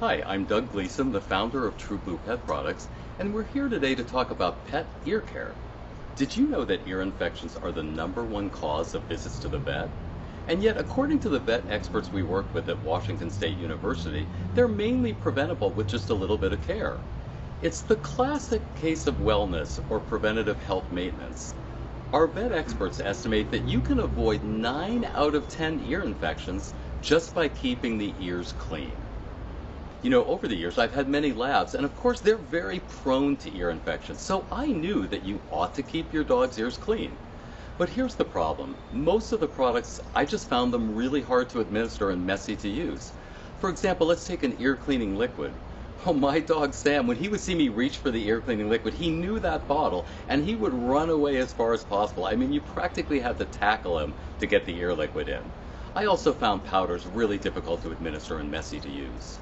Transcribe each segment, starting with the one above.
Hi, I'm Doug Gleason, the founder of TrueBlue Pet Products, and we're here today to talk about pet ear care. Did you know that ear infections are the #1 cause of visits to the vet? And yet, according to the vet experts we work with at Washington State University, they're mainly preventable with just a little bit of care. It's the classic case of wellness or preventative health maintenance. Our vet experts estimate that you can avoid 9 out of 10 ear infections just by keeping the ears clean. You know, over the years, I've had many labs, and of course, they're very prone to ear infections. So I knew that you ought to keep your dog's ears clean. But here's the problem. Most of the products, I just found them really hard to administer and messy to use. For example, let's take an ear cleaning liquid. Oh, my dog Sam, when he would see me reach for the ear cleaning liquid, he knew that bottle, and he would run away as far as possible. I mean, you practically had to tackle him to get the ear liquid in. I also found powders really difficult to administer and messy to use.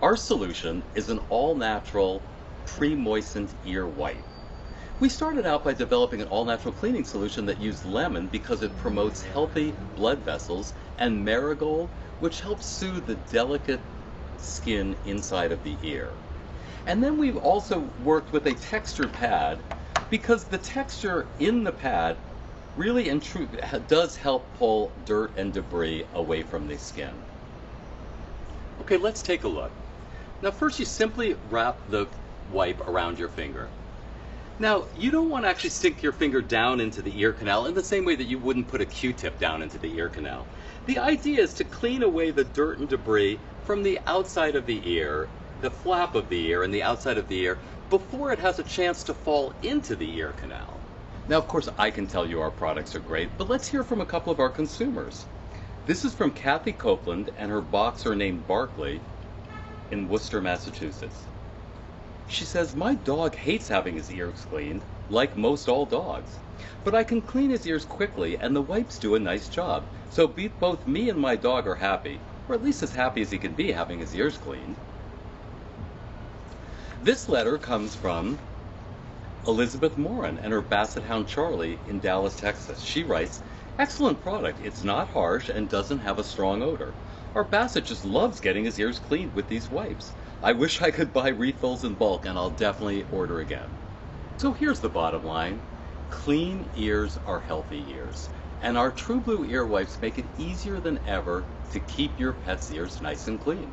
Our solution is an all-natural, pre-moistened ear wipe. We started out by developing an all-natural cleaning solution that used lemon because it promotes healthy blood vessels, and marigold, which helps soothe the delicate skin inside of the ear. And then we've also worked with a textured pad because the texture in the pad really and truly does help pull dirt and debris away from the skin. Okay, let's take a look. Now first you simply wrap the wipe around your finger. Now you don't want to actually stick your finger down into the ear canal in the same way that you wouldn't put a Q-tip down into the ear canal. The idea is to clean away the dirt and debris from the outside of the ear, the flap of the ear and the outside of the ear, before it has a chance to fall into the ear canal. Now of course I can tell you our products are great, but let's hear from a couple of our consumers. This is from Kathy Copeland and her boxer named Barkley in Worcester, Massachusetts. She says, my dog hates having his ears cleaned, like most all dogs. But I can clean his ears quickly and the wipes do a nice job. So both me and my dog are happy, or at least as happy as he can be having his ears cleaned. This letter comes from Elizabeth Moran and her Basset Hound Charlie in Dallas, Texas. She writes, excellent product. It's not harsh and doesn't have a strong odor. Our Basset just loves getting his ears cleaned with these wipes. I wish I could buy refills in bulk, and I'll definitely order again. So here's the bottom line. Clean ears are healthy ears, and our TrueBlue ear wipes make it easier than ever to keep your pet's ears nice and clean.